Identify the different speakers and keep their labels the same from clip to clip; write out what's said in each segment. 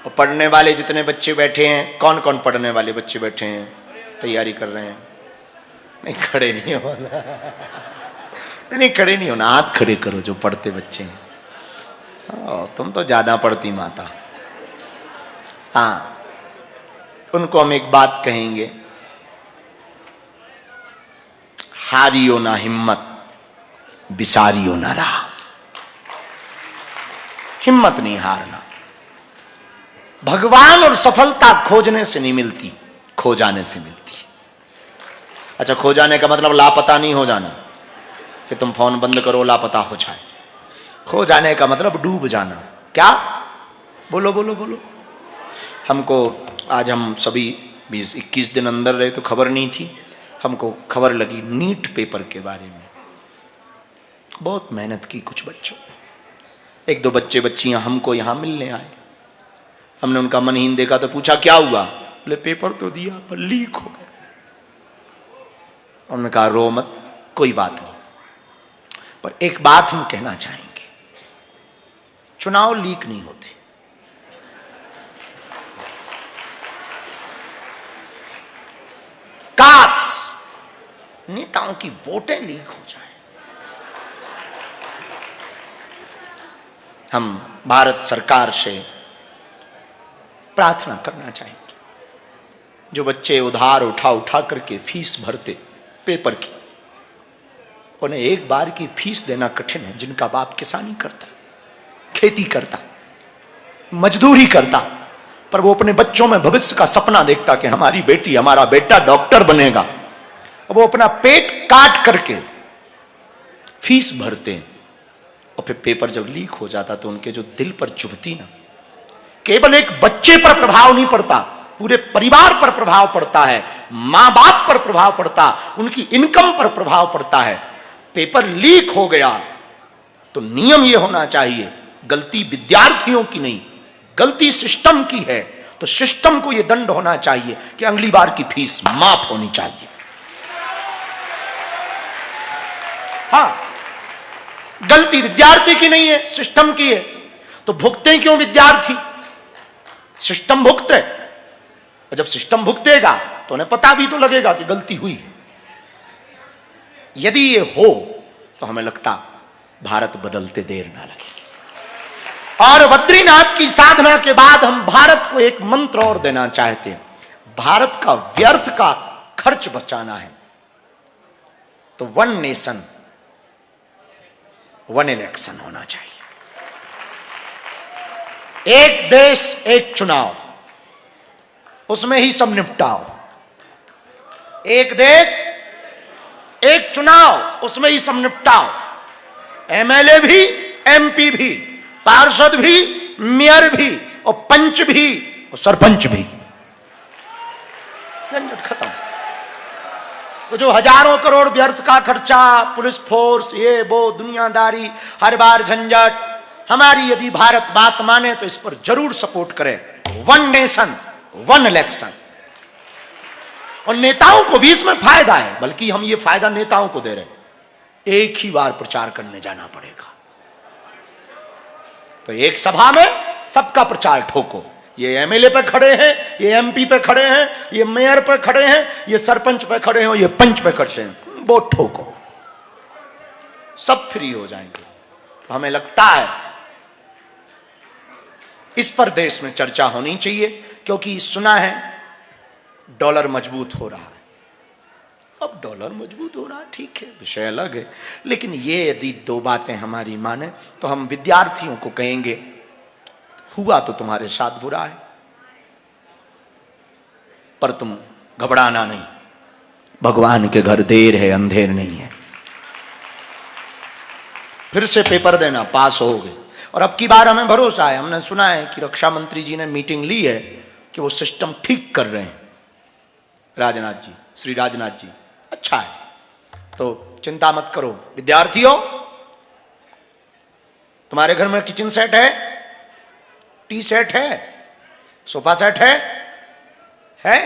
Speaker 1: और पढ़ने वाले जितने बच्चे बैठे हैं, कौन कौन पढ़ने वाले बच्चे बैठे हैं, तैयारी कर रहे हैं? नहीं, खड़े नहीं होना। नहीं, खड़े नहीं होना, हाथ खड़े करो जो पढ़ते बच्चे हैं। तुम तो ज्यादा पढ़ती माता। हाँ, उनको हम एक बात कहेंगे, हारियो ना हिम्मत, बिसारियो ना राह। हिम्मत नहीं हारना। भगवान और सफलता खोजने से नहीं मिलती, खो जाने से मिलती है। अच्छा, खो जाने का मतलब लापता नहीं हो जाना कि तुम फोन बंद करो लापता हो जाए। खो जाने का मतलब डूब जाना। क्या? बोलो बोलो बोलो। हमको आज, हम सभी 20-21 दिन अंदर रहे तो खबर नहीं थी। हमको खबर लगी नीट पेपर के बारे में। बहुत मेहनत की कुछ बच्चों, एक दो बच्चे बच्चियां हमको यहां मिलने आए। हमने उनका मनहीन देखा तो पूछा क्या हुआ? बोले पेपर तो दिया पर लीक हो गया। उन्होंने कहा रो मत, कोई बात नहीं, पर एक बात हम कहना चाहेंगे, चुनाव लीक नहीं होते। काश नेताओं की वोटें लीक हो जाएं। हम भारत सरकार से प्रार्थना करना चाहेंगे, जो बच्चे उधार उठा उठा करके फीस भरते पेपर की, उन्हें एक बार की फीस देना कठिन है। जिनका बाप किसानी करता, खेती करता, मजदूरी करता, पर वो अपने बच्चों में भविष्य का सपना देखता कि हमारी बेटी, हमारा बेटा डॉक्टर बनेगा, वो अपना पेट काट करके फीस भरते हैं, और फिर पेपर जब लीक हो जाता तो उनके जो दिल पर चुभती ना, केवल एक बच्चे पर प्रभाव नहीं पड़ता, पूरे परिवार पर प्रभाव पड़ता है, मां बाप पर प्रभाव पड़ता, उनकी इनकम पर प्रभाव पड़ता है। पेपर लीक हो गया तो नियम यह होना चाहिए, गलती विद्यार्थियों की नहीं, गलती सिस्टम की है, तो सिस्टम को यह दंड होना चाहिए कि अगली बार की फीस माफ होनी चाहिए। हाँ, गलती विद्यार्थी की नहीं है, सिस्टम की है, तो भुगते क्यों विद्यार्थी? सिस्टम भुगते, और जब सिस्टम भुगतेगा तो उन्हें पता भी तो लगेगा कि गलती हुई। यदि ये हो तो हमें लगता भारत बदलते देर ना लगेगी। और बद्रीनाथ की साधना के बाद हम भारत को एक मंत्र और देना चाहते हैं, भारत का व्यर्थ का खर्च बचाना है, तो 1 नेशन 1 इलेक्शन होना चाहिए। एक देश एक चुनाव, उसमें ही सब निपटाओ। एक देश एक चुनाव, उसमें ही सब निपटाओ। एमएलए भी, एमपी भी, पार्षद भी, मेयर भी, और पंच भी, और सरपंच भी। झंझट खत्म। तो जो हजारों करोड़ व्यर्थ का खर्चा, पुलिस फोर्स, ये वो दुनियादारी, हर बार झंझट, हमारी यदि भारत बात माने तो इस पर जरूर सपोर्ट करे। 1 नेशन 1 इलेक्शन। और नेताओं को भी इसमें फायदा है, बल्कि हम ये फायदा नेताओं को दे रहे हैं, एक ही बार प्रचार करने जाना पड़ेगा। तो एक सभा में सबका प्रचार ठोको। ये एमएलए पे खड़े हैं, ये एमपी पे खड़े हैं, ये मेयर पे खड़े हैं, ये सरपंच पे खड़े हैं, ये पंच पे खड़े हैं, वो ठोको, सब फ्री हो जाएंगे। तो हमें लगता है इस पर देश में चर्चा होनी चाहिए, क्योंकि सुना है डॉलर मजबूत हो रहा है। अब डॉलर मजबूत हो रहा है, ठीक है, विषय अलग है, लेकिन ये यदि 2 बातें हमारी माने तो हम विद्यार्थियों को कहेंगे, हुआ तो तुम्हारे साथ बुरा है, पर तुम घबराना नहीं, भगवान के घर देर है अंधेर नहीं है। फिर से पेपर देना, पास हो गए। और अब की बार हमें भरोसा है, हमने सुना है कि रक्षा मंत्री जी ने मीटिंग ली है कि वो सिस्टम ठीक कर रहे हैं, राजनाथ जी, श्री राजनाथ जी। अच्छा है, तो चिंता मत करो विद्यार्थियों। तुम्हारे घर में किचन सेट है, टी सेट है, सोफा सेट है,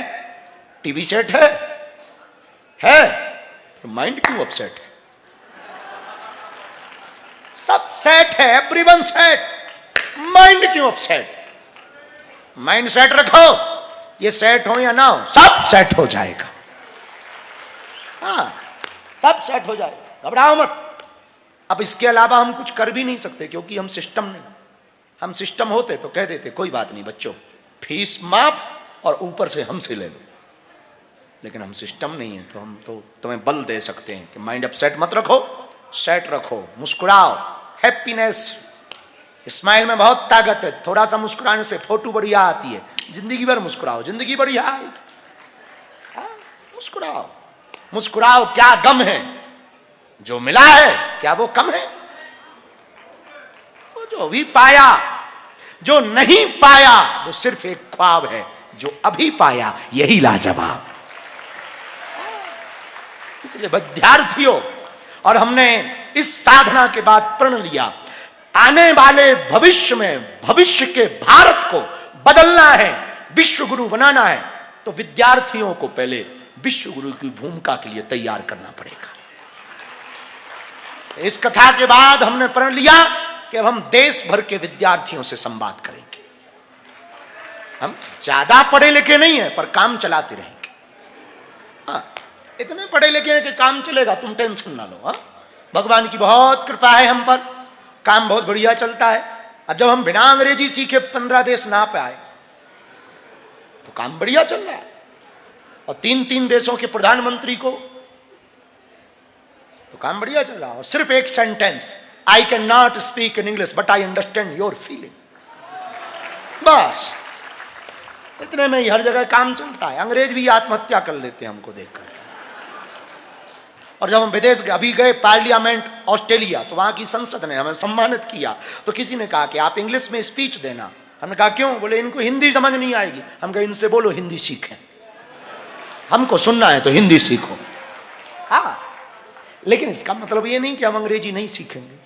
Speaker 1: टीवी सेट है, माइंड क्यों अपसेट है? सब सेट है, एवरीवन सेट, माइंड क्यों अपसेट? माइंड सेट रखो, ये सेट हो या ना हो, सब सेट हो जाएगा। हाँ, सब सेट हो जाएगा, घबराओ मत। अब इसके अलावा हम कुछ कर भी नहीं सकते, क्योंकि हम सिस्टम नहीं। हम सिस्टम होते तो कह देते कोई बात नहीं बच्चों, फीस माफ और ऊपर से हमसे ले लो। लेकिन हम सिस्टम नहीं है, तो हम तो तुम्हें बल दे सकते हैं कि माइंड अपसेट मत रखो, सेट रखो, मुस्कुराओ। हैप्पीनेस, स्माइल में बहुत ताकत है। थोड़ा सा मुस्कुराने से फोटो बढ़िया आती है। जिंदगी भर मुस्कुराओ, जिंदगी बढ़िया आएगी। मुस्कुराओ, मुस्कुराओ। क्या गम है, जो मिला है क्या वो कम है? वो जो भी पाया, जो नहीं पाया वो सिर्फ एक ख्वाब है, जो अभी पाया यही लाजवाब। इसलिए विद्यार्थियों, और हमने इस साधना के बाद प्रण लिया, आने वाले भविष्य में भविष्य के भारत को बदलना है, विश्व गुरु बनाना है, तो विद्यार्थियों को पहले विश्व गुरु की भूमिका के लिए तैयार करना पड़ेगा। इस कथा के बाद हमने प्रण लिया कि अब हम देश भर के विद्यार्थियों से संवाद करेंगे। हम ज्यादा पढ़े लिखे नहीं है, पर काम चलाते रहेंगे। हाँ, इतने पढ़े लिखे हैं कि काम चलेगा, तुम टेंशन ना लो। हाँ, भगवान की बहुत कृपा है हम पर, काम बहुत बढ़िया चलता है। अब जब हम बिना अंग्रेजी सीखे 15 देश ना पे आए, तो काम बढ़िया चल रहा है। और 3-3 देशों के प्रधानमंत्री को, तो काम बढ़िया चल रहा है। और सिर्फ एक sentence, I can not speak in English but I understand your feeling, बस इतने में ही हर जगह काम चलता है। अंग्रेज भी आत्महत्या कर लेते हैं हमको देखकर। और जब हम विदेश अभी गए, पार्लियामेंट ऑस्ट्रेलिया, तो वहां की संसद ने हमें सम्मानित किया। तो किसी ने कहा कि आप इंग्लिश में स्पीच देना। हमने कहा क्यों? बोले इनको हिंदी समझ नहीं आएगी। हम कहे इनसे बोलो हिंदी सीखें, हमको सुनना है तो हिंदी सीखो। हाँ, लेकिन इसका मतलब ये नहीं कि हम अंग्रेजी नहीं सीखेंगे।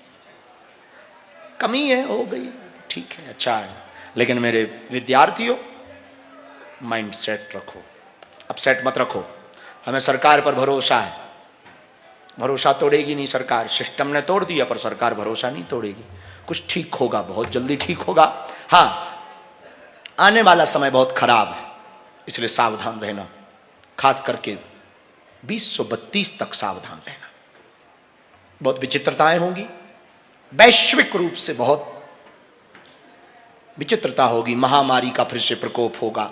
Speaker 1: कमी है, हो गई, ठीक है, अच्छा है। लेकिन मेरे विद्यार्थियों, माइंड सेट रखो, अपसेट मत रखो। हमें सरकार पर भरोसा है, भरोसा तोड़ेगी नहीं सरकार। सिस्टम ने तोड़ दिया, पर सरकार भरोसा नहीं तोड़ेगी। कुछ ठीक होगा, बहुत जल्दी ठीक होगा। हाँ, आने वाला समय बहुत खराब है, इसलिए सावधान रहना। खास करके 2032 तक सावधान रहना। बहुत विचित्रताएं होंगी, वैश्विक रूप से बहुत विचित्रता होगी। महामारी का फिर से प्रकोप होगा,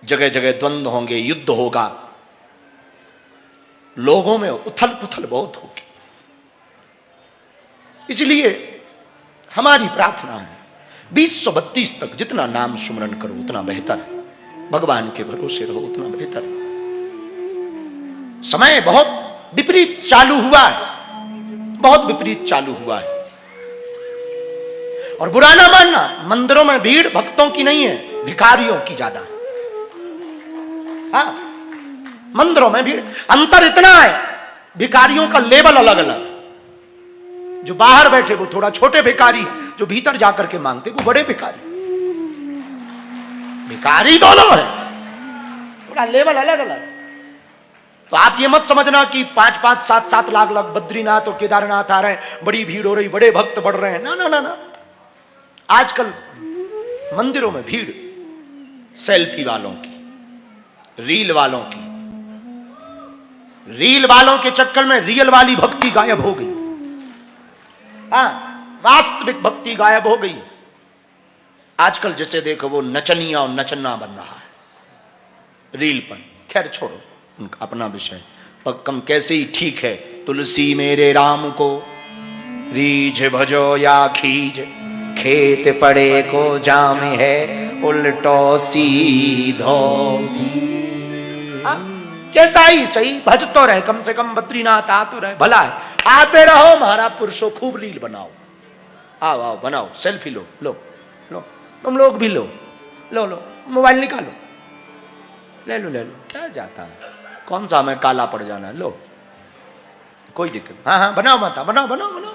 Speaker 1: जगह जगह द्वंद्व होंगे, युद्ध होगा, लोगों में उथल पुथल बहुत होगी। इसलिए हमारी प्रार्थना है 2032 तक जितना नाम सुमरन करो उतना बेहतर, भगवान के भरोसे रहो उतना बेहतर। समय बहुत विपरीत चालू हुआ है, बहुत विपरीत चालू हुआ है। और बुरा ना मानना, मंदिरों में भीड़ भक्तों की नहीं है, भिखारियों की ज्यादा है। हाँ, मंदिरों में भीड़, अंतर इतना है, भिखारियों का लेवल अलग अलग। जो बाहर बैठे वो थोड़ा छोटे भिखारी है, जो भीतर जाकर के मांगते वो बड़े भिखारी। भिखारी दोनों है, थोड़ा लेवल अलग अलग। तो आप ये मत समझना कि 5-5, 7-7 लाख लोग बद्रीनाथ और केदारनाथ आ रहे हैं, बड़ी भीड़ हो रही, बड़े भक्त बढ़ रहे हैं। ना ना ना ना, आजकल मंदिरों में भीड़ सेल्फी वालों की, रील वालों की। रील वालों के चक्कर में रियल वाली भक्ति गायब हो गई। हाँ, वास्तविक भक्ति गायब हो गई। आजकल जिसे देखो वो नचनिया और नचना बन रहा है रील पर। खैर छोड़ो, उनका अपना विषय। कम कैसे ही ठीक है। तुलसी मेरे राम को रीझ भजो या खीज, खेत पड़े को जाम है उल्टो सीधो। कैसा ही सही, भज तो रहे, कम से कम बद्रीनाथ आ तो रहे, भला है। आते रहो महाराज पुरुषों, खूब रील बनाओ। आओ आओ बनाओ, सेल्फी लो लो लो, तुम लोग भी लो लो लो, मोबाइल निकालो, ले लो ले लो, क्या जाता है, कौन सा हमें काला पड़ जाना है, लो कोई दिक्कत। हाँ हाँ बनाओ माता, बनाओ बनाओ बनाओ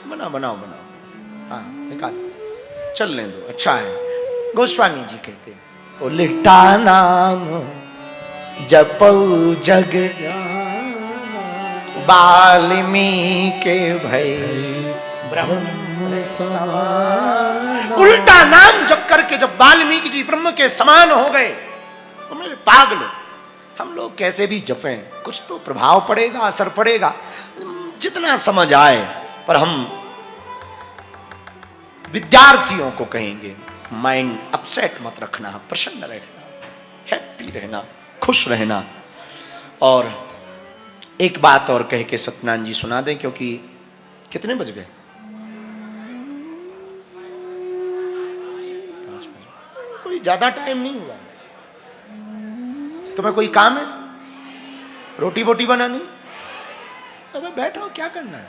Speaker 1: बनाओ बनाओ बनाओ, हाँ निकालो, चलने दो, अच्छा है। गोस्वामी जी कहते हैं, उल्टा नाम जपऊ जग वाल्मीकि भई ब्रह्म
Speaker 2: समान।
Speaker 1: उल्टा नाम जप करके जब वाल्मीकि जी ब्रह्म के समान हो गए तो मेरे पागल, हम लोग कैसे भी जपें कुछ तो प्रभाव पड़ेगा, असर पड़ेगा, जितना समझ आए। पर हम विद्यार्थियों को कहेंगे माइंड अपसेट मत रखना, प्रसन्न रहना, हैप्पी रहना, खुश रहना। और एक बात और कह के सत्यनारायण जी सुना दें, क्योंकि कितने बज गए? 5 बजे। कोई ज्यादा टाइम नहीं हुआ। तुम्हें कोई काम है? रोटी बोटी बनानी? तो मैं बैठो, क्या करना है?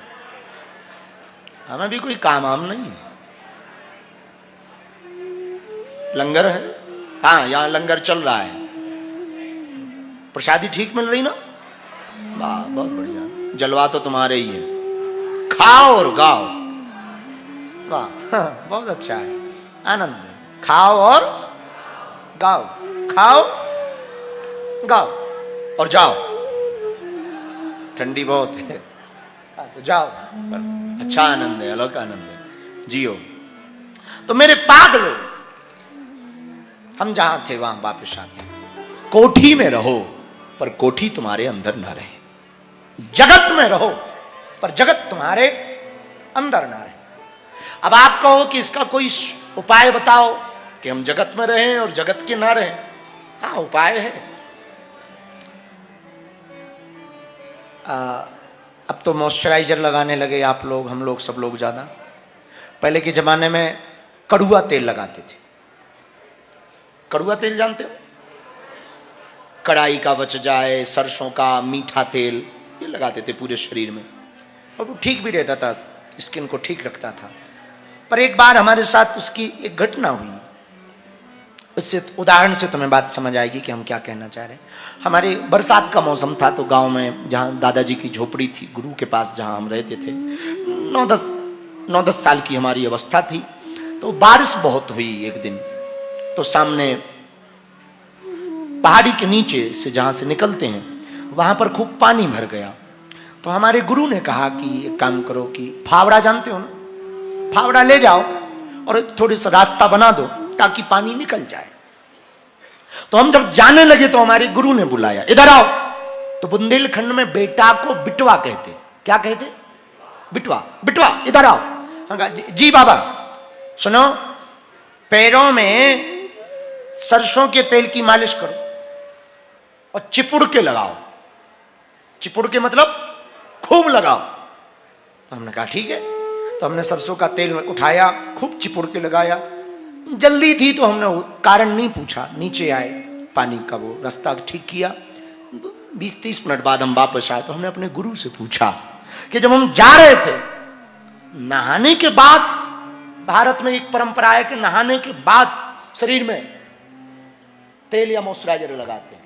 Speaker 1: हमें भी कोई काम आम नहीं है। लंगर है, हाँ यहां लंगर चल रहा है। प्रसादी ठीक मिल रही ना? वाह, बहुत बढ़िया। जलवा तो तुम्हारे ही है, खाओ और गाओ। वाह, हाँ, बहुत अच्छा है, आनंद है। खाओ और गाओ, खाओ गाओ और जाओ। ठंडी बहुत है, तो जाओ, पर अच्छा आनंद है, अलग आनंद है, जियो। तो मेरे पागलों, हम जहां थे वहां वापस आते। कोठी में रहो पर कोठी तुम्हारे अंदर ना रहे। जगत में रहो पर जगत तुम्हारे अंदर ना रहे। अब आप कहो कि इसका कोई उपाय बताओ कि हम जगत में रहें और जगत के ना रहें। हाँ, उपाय है। अब तो मॉइस्चराइजर लगाने लगे आप लोग, हम लोग, सब लोग ज्यादा। पहले के जमाने में कड़ुआ तेल लगाते थे। कड़ुआ तेल जानते हो? कड़ाई का बच जाए, सरसों का मीठा तेल, ये लगाते थे पूरे शरीर में, और वो ठीक भी रहता था, स्किन को ठीक रखता था। पर एक बार हमारे साथ उसकी एक घटना हुई। उससे उदाहरण से तुम्हें बात समझ आएगी कि हम क्या कहना चाह रहे हैं। हमारे बरसात का मौसम था, तो गांव में जहां दादाजी की झोपड़ी थी, गुरु के पास जहां हम रहते थे, 9-10 साल की हमारी अवस्था थी। तो बारिश बहुत हुई एक दिन। तो सामने पहाड़ी के नीचे से जहां से निकलते हैं वहां पर खूब पानी भर गया। तो हमारे गुरु ने कहा कि एक काम करो कि फावड़ा जानते हो ना, फावड़ा ले जाओ और थोड़ी सा रास्ता बना दो ताकि पानी निकल जाए। तो हम जब जाने लगे तो हमारे गुरु ने बुलाया, इधर आओ। तो बुंदेलखंड में बेटा को बिटवा कहते। क्या कहते? बिटवा। बिटवा इधर आओ। हम कहा, जी बाबा। सुनो, पैरों में सरसों के तेल की मालिश करो और चिपुड़ के लगाओ। चिपुड़ के मतलब खूब लगाओ। तो हमने कहा ठीक है। तो हमने सरसों का तेल उठाया, खूब चिपुड़ के लगाया। जल्दी थी तो हमने कारण नहीं पूछा, नीचे आए, पानी का वो रास्ता ठीक किया। 20-30 मिनट बाद हम वापस आए तो हमने अपने गुरु से पूछा कि जब हम जा रहे थे, नहाने के बाद, भारत में एक परंपरा है कि नहाने के बाद शरीर में तेल या मॉइस्चराइजर लगाते हैं,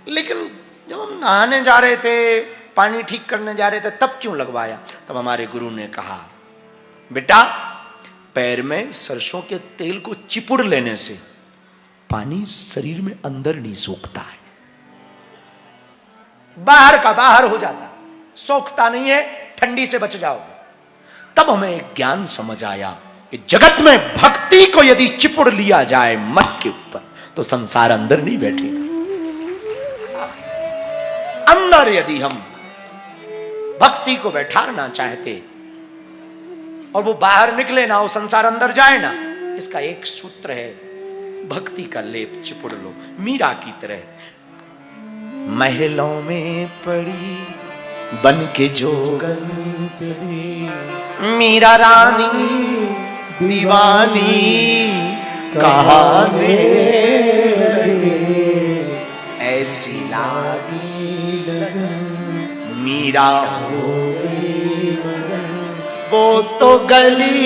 Speaker 1: लेकिन जब हम नहाने जा रहे थे, पानी ठीक करने जा रहे थे, तब क्यों लगवाया? तब हमारे गुरु ने कहा, बेटा पैर में सरसों के तेल को चिपुड़ लेने से पानी शरीर में अंदर नहीं सोखता है, बाहर का बाहर हो जाता है, सोखता नहीं है, ठंडी से बच जाओगे। तब हमें एक ज्ञान समझ आया कि जगत में भक्ति को यदि चिपुड़ लिया जाए मन के ऊपर तो संसार अंदर नहीं बैठेगा। अंदर यदि हम भक्ति को बैठाना चाहते और वो बाहर निकले ना, वो संसार अंदर जाए ना, इसका एक सूत्र है, भक्ति का लेप चिपुड़ लो, मीरा की तरह। महलों में पड़ी बन के जोगन चली, मीरा रानी दीवानी कहाने लगे, ऐसी लागी लगन मीरा हो गई, वो तो गली